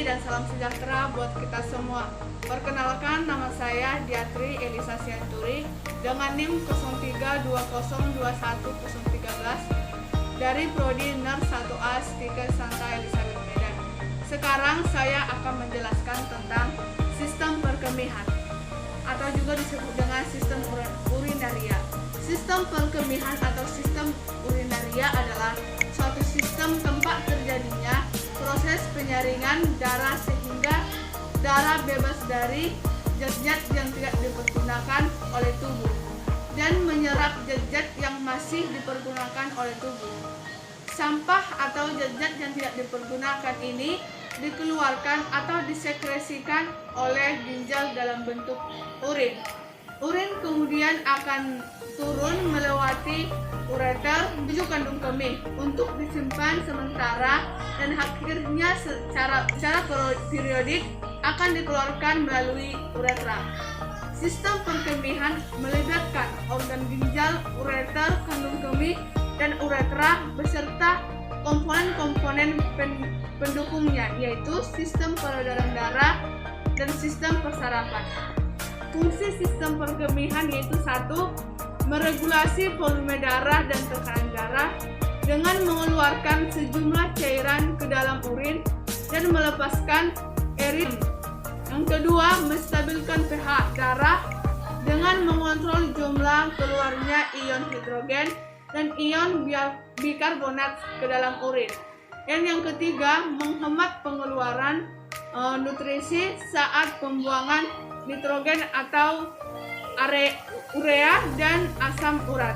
dan salam sejahtera buat kita semua. Perkenalkan, nama saya Diatri Elisa Sianturi dengan NIM 0320210013 dari Prodi Ners 1A Stika Santa Elizabeth Medan. Sekarang saya akan menjelaskan tentang sistem perkemihan atau juga disebut dengan sistem urinaria. Sistem perkemihan atau sistem urinaria adalah suatu sistem tempat terjadinya proses penyaringan darah sehingga darah bebas dari zat-zat yang tidak dipergunakan oleh tubuh dan menyerap zat-zat yang masih dipergunakan oleh tubuh. Sampah atau zat-zat yang tidak dipergunakan ini dikeluarkan atau disekresikan oleh ginjal dalam bentuk urin. Urin kemudian akan turun melewati ureter menuju kandung kemih untuk disimpan sementara dan akhirnya secara periodik akan dikeluarkan melalui uretra. Sistem perkemihan melibatkan organ ginjal, ureter, kandung kemih, dan uretra beserta komponen-komponen pendukungnya, yaitu sistem peredaran darah dan sistem persarapan. Fungsi sistem perkemihan yaitu 1. Meregulasi volume darah dan tekanan darah dengan mengeluarkan sejumlah cairan ke dalam urin dan melepaskan erit. Yang kedua, menstabilkan pH darah dengan mengontrol jumlah keluarnya ion hidrogen dan ion bikarbonat ke dalam urin. Dan yang ketiga, menghemat pengeluaran nutrisi saat pembuangan nitrogen atau urea dan asam urat.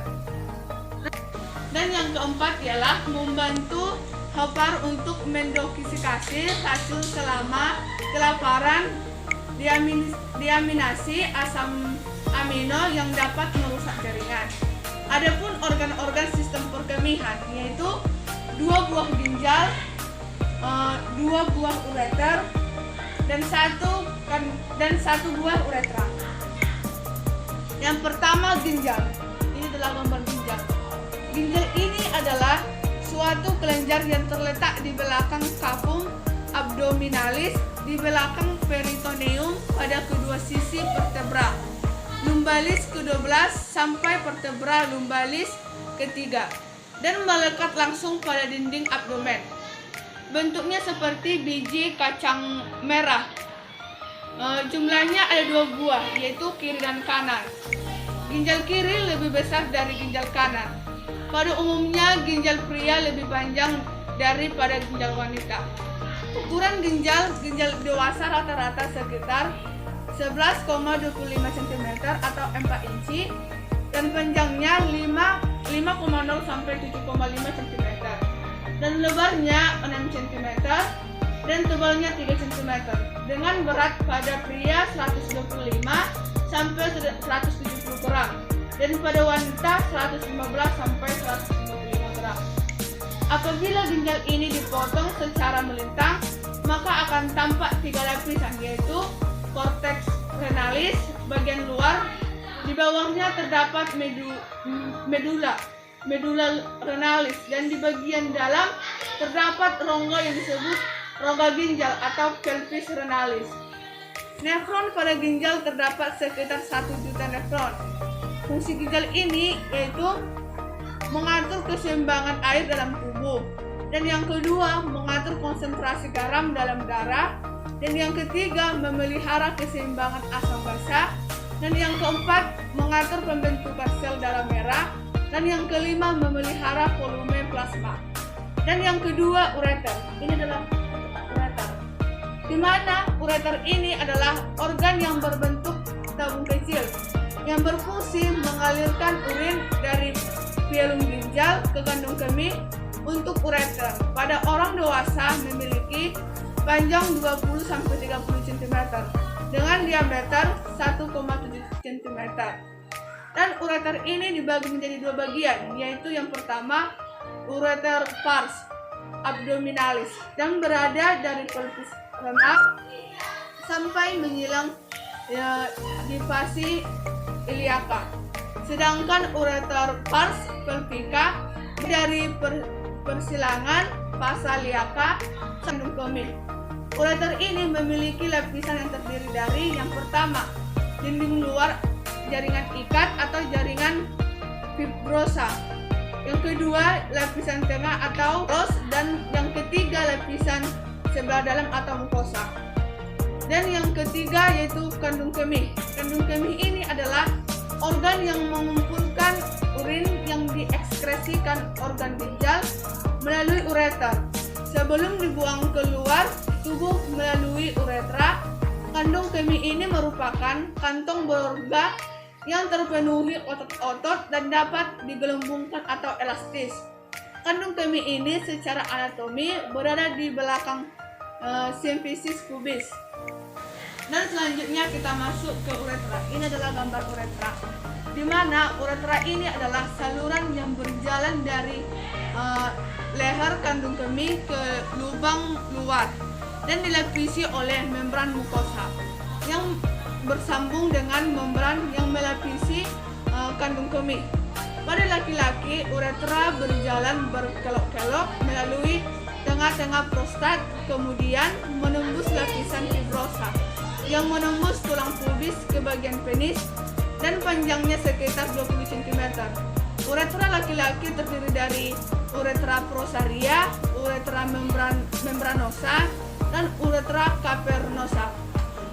Dan yang keempat ialah membantu hepar untuk mendetoksifikasi hasil selama kelaparan diaminasi asam amino yang dapat merusak jaringan. Adapun organ-organ sistem perkemihan yaitu 2 buah ginjal, 2 buah ureter, dan 1 buah uretra. Yang pertama, ginjal. Ini adalah gambar ginjal. Ginjal ini adalah suatu kelenjar yang terletak di belakang cavum abdominalis, di belakang peritoneum pada kedua sisi vertebra lumbalis ke-12 sampai vertebra lumbalis ke-3 dan melekat langsung pada dinding abdomen. Bentuknya seperti biji kacang merah. Jumlahnya ada 2 buah, yaitu kiri dan kanan. Ginjal kiri lebih besar dari ginjal kanan. Pada umumnya ginjal pria lebih panjang daripada ginjal wanita. Ukuran ginjal dewasa rata-rata sekitar 11,25 cm atau 4 inci dan panjangnya 5,0 sampai 7,5 cm dan lebarnya 6 cm dan tebalnya 3 cm dengan berat pada pria 125 sampai 170 gram dan pada wanita 115 sampai 155 gram. Apabila ginjal ini dipotong secara melintang, maka akan tampak 3 lapisan, yaitu cortex renalis bagian luar, di bawahnya terdapat medula renalis, dan di bagian dalam terdapat rongga yang disebut rongga ginjal atau pelvis renalis. Nefron pada ginjal terdapat sekitar 1 juta nefron. Fungsi ginjal ini yaitu mengatur keseimbangan air dalam tubuh, dan yang kedua mengatur konsentrasi garam dalam darah, dan yang ketiga memelihara keseimbangan asam basa, dan yang keempat mengatur pembentukan sel darah merah, dan yang kelima memelihara volume plasma. Dan yang kedua ureter. Ini adalah ureter, di mana ureter ini adalah organ yang berbentuk tabung kecil yang berfungsi mengalirkan urin dari filum ginjal ke kandung kemih untuk ureter. Pada orang dewasa memiliki panjang 20 sampai 30 cm dengan diameter 1,7 cm. Dan ureter ini dibagi menjadi 2 bagian, yaitu yang pertama ureter pars abdominalis yang berada dari pelvis renal sampai menyilang di fasi iliaka. Sedangkan ureter pars pelvica dari persilangan fasa iliaka kandung kemih. Ureter ini memiliki lapisan yang terdiri dari yang pertama, dinding luar jaringan ikat atau jaringan fibrosa. Yang kedua, lapisan tengah atau os, dan yang ketiga lapisan sebelah dalam atau mukosa. Dan yang ketiga yaitu kandung kemih. Kandung kemih ini adalah organ yang mengumpulkan urin yang diekskresikan organ ginjal melalui ureter. Sebelum dibuang keluar tubuh melalui uretra, kandung kemih ini merupakan kantong berorga yang terpenuhi otot-otot dan dapat digelembungkan atau elastis. Kandung kemih ini secara anatomi berada di belakang simfisis pubis. Dan selanjutnya kita masuk ke uretra. Ini adalah gambar uretra, di mana uretra ini adalah saluran yang berjalan dari leher kandung kemih ke lubang luar dan dilapisi oleh membran mukosa yang bersambung dengan membran yang melapisi kandung kemih. Pada laki-laki, uretra berjalan berkelok-kelok melalui tengah-tengah prostat, kemudian menembus lapisan fibrosa yang menembus tulang pubis ke bagian penis dan panjangnya sekitar 20 cm. Uretra laki-laki terdiri dari uretra prosaria, uretra membranosa, dan uretra cavernosa.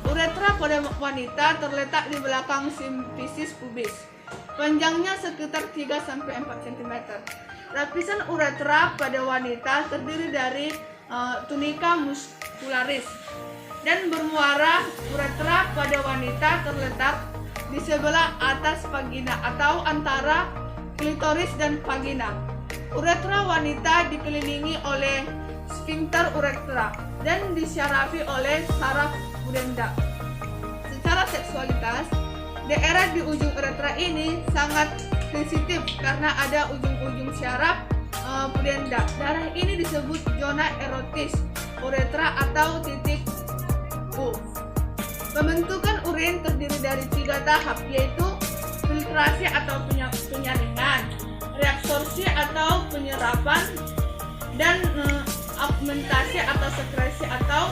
Uretra pada wanita terletak di belakang simfisis pubis. Panjangnya sekitar 3-4 cm. Lapisan uretra pada wanita terdiri dari tunica muscularis, dan bermuara uretra pada wanita terletak di sebelah atas vagina atau antara klitoris dan vagina. Uretra wanita dikelilingi oleh sphincter uretra dan disyarafi oleh saraf pudenda. Secara seksualitas, daerah di ujung uretra ini sangat sensitif karena ada ujung-ujung syaraf pudenda. Daerah ini disebut zona erotis uretra atau titik U. Pembentukan urin terdiri dari 3 tahap, yaitu filtrasi atau penyaringan, reabsorpsi atau penyerapan, dan augmentasi atau sekresi atau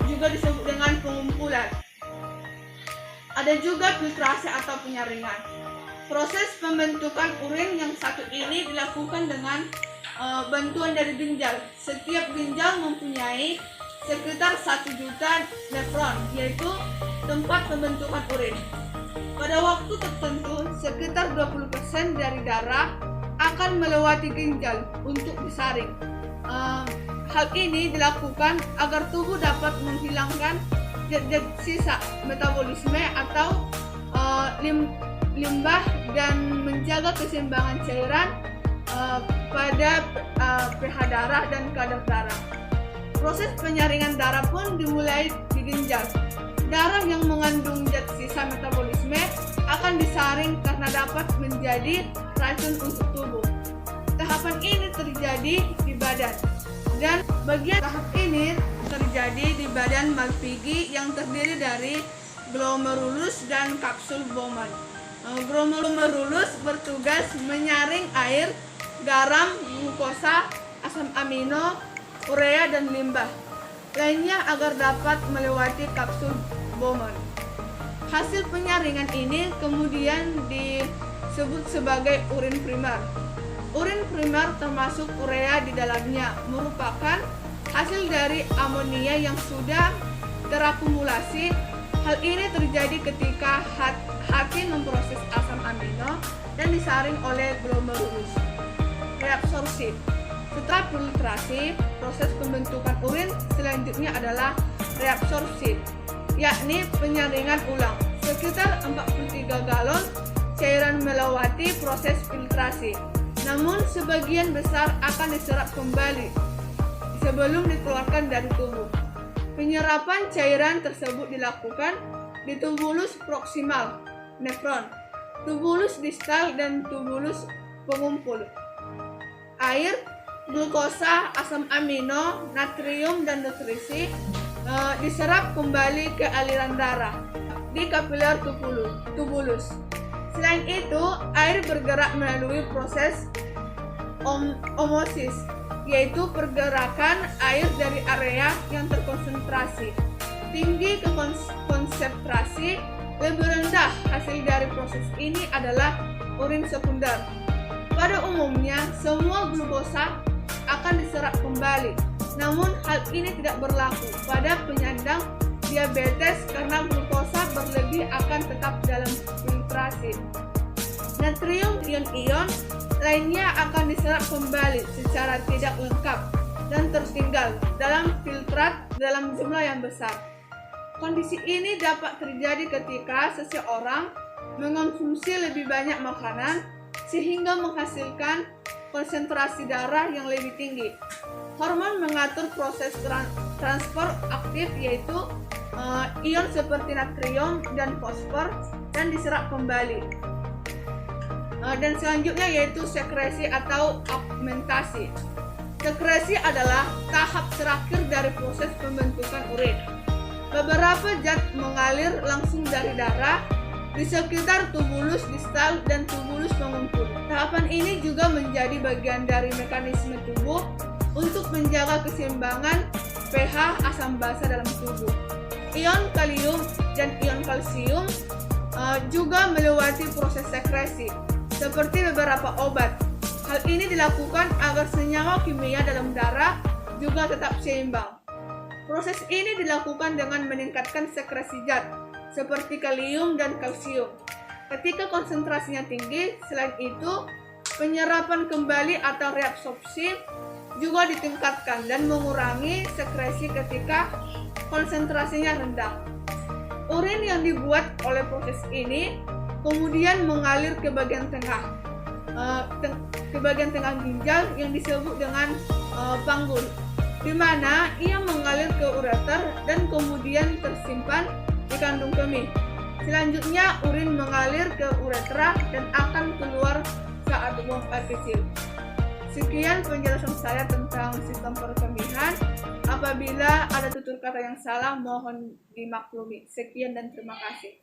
juga disebut dengan pengumpulan. Ada juga filtrasi atau penyaringan. Proses pembentukan urin yang satu ini dilakukan dengan bantuan dari ginjal. Setiap ginjal mempunyai sekitar 1 juta nefron, yaitu tempat pembentukan urin. Pada waktu tertentu, sekitar 20% dari darah akan melewati ginjal untuk disaring. Hal ini dilakukan agar tubuh dapat menghilangkan zat-zat sisa metabolisme atau limbah dan menjaga keseimbangan cairan pada pH darah dan kadar darah. Proses penyaringan darah pun dimulai di ginjal. Darah yang mengandung zat sisa metabolisme akan disaring karena dapat menjadi racun untuk tubuh. Tahapan ini terjadi di badan, dan bagian tahap ini terjadi di badan Malpighi yang terdiri dari glomerulus dan kapsul Bowman. Glomerulus bertugas menyaring air, garam, glukosa, asam amino, urea, dan limbah lainnya agar dapat melewati kapsul Bowman. Hasil penyaringan ini kemudian disebut sebagai urin primer. Urin primer termasuk urea di dalamnya, merupakan hasil dari amonia yang sudah terakumulasi. Hal ini terjadi ketika hati memproses asam amino dan disaring oleh glomerulus. Reabsorpsi. Setelah filtrasi, proses pembentukan urin selanjutnya adalah reabsorpsi, yakni penyaringan ulang. Sekitar 43 galon cairan melewati proses filtrasi, namun sebagian besar akan diserap kembali sebelum dikeluarkan dari tubuh. Penyerapan cairan tersebut dilakukan di tubulus proksimal, nefron, tubulus distal, dan tubulus pengumpul. Air, glukosa, asam amino, natrium, dan nutrisi diserap kembali ke aliran darah di kapiler tubulus. Selain itu, air bergerak melalui proses omosis yaitu pergerakan air dari area yang terkonsentrasi tinggi ke konsentrasi lebih rendah. Hasil dari proses ini adalah urin sekunder. Pada umumnya, semua glukosa akan diserap kembali. Namun, hal ini tidak berlaku pada penyandang diabetes karena glukosa berlebih akan tetap dalam filtrasi. Natrium ion-ion lainnya akan diserap kembali secara tidak lengkap dan tertinggal dalam filtrat dalam jumlah yang besar. Kondisi ini dapat terjadi ketika seseorang mengonsumsi lebih banyak makanan sehingga menghasilkan konsentrasi darah yang lebih tinggi. Hormon mengatur proses transfer aktif yaitu ion seperti natrium dan fosfor dan diserap kembali. Dan selanjutnya yaitu sekresi atau augmentasi. Sekresi adalah tahap terakhir dari proses pembentukan urin. Beberapa zat mengalir langsung dari darah di sekitar tubulus distal dan tubulus pengumpul. Tahapan ini juga menjadi bagian dari mekanisme tubuh untuk menjaga keseimbangan pH asam basa dalam tubuh. Ion kalium dan ion kalsium juga melewati proses sekresi seperti beberapa obat. Hal ini dilakukan agar senyawa kimia dalam darah juga tetap seimbang. Proses ini dilakukan dengan meningkatkan sekresi zat seperti kalium dan kalsium. Ketika konsentrasinya tinggi, selain itu, penyerapan kembali atau reabsorpsi juga ditingkatkan dan mengurangi sekresi ketika konsentrasinya rendah. Urin yang dibuat oleh proses ini kemudian mengalir ke bagian tengah, ginjal yang disebut dengan panggul, di mana ia mengalir ke ureter dan kemudian tersimpan di kandung kemih. Selanjutnya urin mengalir ke uretra dan akan keluar saat buang air kecil. Sekian penjelasan saya tentang sistem perkemihan. Apabila ada tutur kata yang salah, mohon dimaklumi. Sekian dan terima kasih.